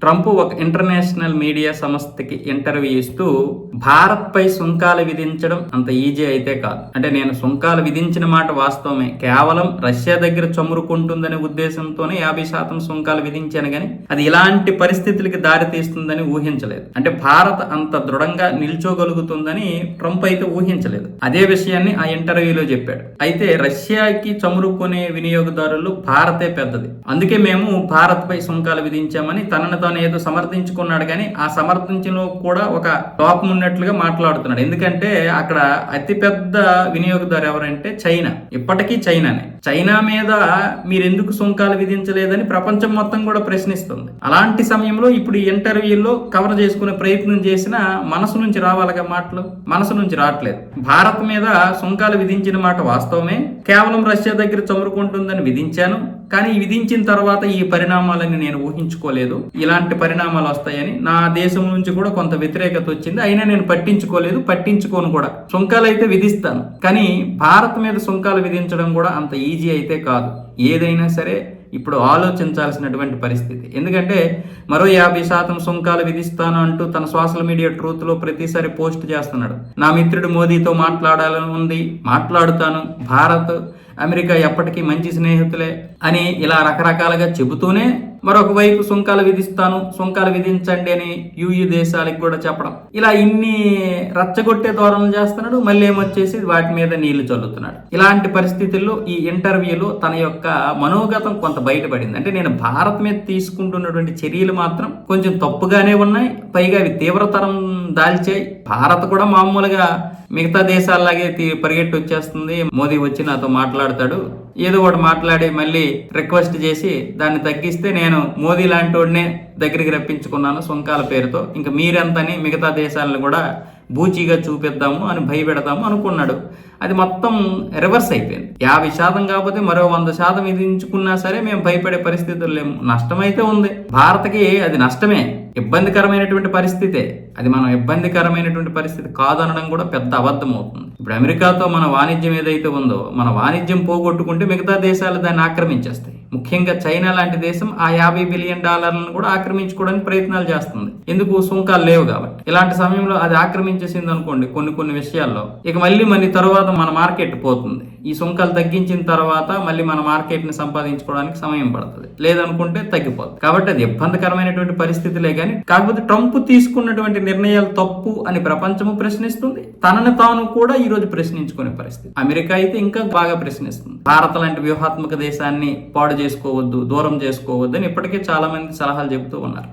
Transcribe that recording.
Trump ఒక international media సంస్థకి interview ఇస్తూ భారత్ పై సుంకాలు విధించడం అంత ఈజీ అయితే కాదు. అంటే నేను సుంకాలు విధించిన మాట వాస్తవమే, కేవలం రష్యా దగ్గర చమురుకుంటుందనే ఉద్దేశంతోనే 50% సుంకాలు విధించాను, కానీ అది ఇలాంటి పరిస్థితులకి దారి తీస్తుందని ఊహించలేదు. అంటే భారత్ అంత దృఢంగా నిల్చోగలుగుతుందని ట్రంప్ అయితే ఊహించలేదు. అదే విషయాన్ని ఆ ఇంటర్వ్యూలో చెప్పాడు. అయితే రష్యాకి చమురుకునే వినియోగదారులు భారతే పెద్దది, అందుకే మేము భారత్ పై సుంకాలు విధించామని తనను తాను ఏదో సమర్థించుకున్నాడు. కానీ ఆ సమర్థించలో కూడా ఒక లోపం ఉన్నట్లుగా మాట్లాడుతున్నాడు. ఎందుకంటే అక్కడ అతిపెద్ద వినియోగదారు ఎవరంటే చైనా. ఇప్పటికీ చైనానే. చైనా మీద మీరెందుకు సుంకాలు విధించలేదని ప్రపంచం మొత్తం కూడా ప్రశ్నిస్తుంది. అలాంటి సమయంలో ఇప్పుడు ఈ ఇంటర్వ్యూలో కవర్ చేసుకునే ప్రయత్నం చేసినా మనసు నుంచి రావాలిగా మాటలు, మనసు నుంచి రావట్లేదు. భారత్ మీద సుంకాలు విధించిన మాట వాస్తవమే, కేవలం రష్యా దగ్గర చమురుకుంటుందని విధించాను, కానీ విధించిన తర్వాత ఈ పరిణామాలని నేను ఊహించుకోలేదు. ఇలాంటి పరిణామాలు వస్తాయని నా దేశం నుంచి కూడా కొంత వ్యతిరేకత వచ్చింది, అయినా నేను పట్టించుకోలేదు, పట్టించుకోను కూడా. సుంకాలు అయితే విధిస్తాను, కానీ భారత్ మీద సుంకాలు విధించడం కూడా అంత ఈజీ అయితే కాదు. ఏదైనా సరే ఇప్పుడు ఆలోచించాల్సినటువంటి పరిస్థితి. ఎందుకంటే మరో 50% సుంకాలు విధిస్తాను అంటూ తన సోషల్ మీడియా ట్రూత్లో ప్రతిసారి పోస్ట్ చేస్తున్నాడు. నా మిత్రుడు మోదీతో మాట్లాడాలని ఉంది, మాట్లాడుతాను, భారత్ అమెరికా ఎప్పటికీ మంచి స్నేహితులే అని ఇలా రకరకాలుగా చెబుతూనే మరొక వైపు సుంకాలు విధిస్తాను, సుంకాలు విధించండి అని యుయు దేశాలకు కూడా చెప్పడం, ఇలా ఇన్ని రచ్చగొట్టే ధోరణులు చేస్తున్నాడు. మళ్ళీ ఏమొచ్చేసి వాటి మీద నీళ్లు చల్లుతున్నాడు. ఇలాంటి పరిస్థితుల్లో ఈ ఇంటర్వ్యూలో తన యొక్క మనోగతం కొంత బయటపడింది. అంటే నేను భారత్ మీద తీసుకుంటున్నటువంటి చర్యలు మాత్రం కొంచెం తప్పుగానే ఉన్నాయి, పైగా అవి తీవ్రతరం దాల్చాయి. భారత్ కూడా మామూలుగా మిగతా దేశాల్లాగే పరిగెట్టి వచ్చేస్తుంది. మోదీ వచ్చి నాతో మాట్లాడతాడు, ఏదో ఒకటి మాట్లాడి మళ్ళీ రిక్వెస్ట్ చేసి దాన్ని తగ్గిస్తే నేను మోదీ లాంటి వాడినే దగ్గరికి రప్పించుకున్నాను సుంకాల పేరుతో, ఇంకా మీరెంతని మిగతా దేశాలను కూడా బూచీగా చూపిద్దాము అని భయపెడతాము అనుకున్నాడు. అది మొత్తం రివర్స్ అయిపోయింది. 50% కాకపోతే మరో 100% విధించుకున్నా సరే మేము భయపడే పరిస్థితులు లేము. నష్టమైతే ఉంది భారత్కి, అది నష్టమే, ఇబ్బందికరమైనటువంటి పరిస్థితే. అది మనం ఇబ్బందికరమైనటువంటి పరిస్థితి కాదనడం కూడా పెద్ద అబద్ధం అవుతుంది. ఇప్పుడు అమెరికాతో మన వాణిజ్యం ఏదైతే ఉందో, మన వాణిజ్యం పోగొట్టుకుంటే మిగతా దేశాలు దాన్ని ఆక్రమించేస్తాయి. ముఖ్యంగా చైనా లాంటి దేశం ఆ $50 బిలియన్ కూడా ఆక్రమించుకోవడానికి ప్రయత్నాలు చేస్తుంది. ఎందుకు? సుంకాలు లేవు కాబట్టి. ఇలాంటి సమయంలో అది ఆక్రమించేసింది అనుకోండి కొన్ని విషయాల్లో, ఇక మళ్ళీ తర్వాత మన మార్కెట్ పోతుంది. ఈ సుంకాలు తగ్గించిన తర్వాత మళ్ళీ మన మార్కెట్ ని సంపాదించుకోవడానికి సమయం పడుతుంది, లేదనుకుంటే తగ్గిపోతుంది. కాబట్టి అది ఇబ్బందికరమైనటువంటి పరిస్థితులే. కానీ కాకపోతే ట్రంప్ తీసుకున్నటువంటి నిర్ణయాలు తప్పు అని ప్రపంచము ప్రశ్నిస్తుంది, తనను తాను కూడా ఈ రోజు ప్రశ్నించుకునే పరిస్థితి. అమెరికా అయితే ఇంకా బాగా ప్రశ్నిస్తుంది. భారత్ లాంటి వ్యూహాత్మక దేశాన్ని పాడు చేసుకోవద్దు, దూరం చేసుకోవద్దు అని ఇప్పటికే చాలా మంది సలహాలు చెబుతూ ఉన్నారు.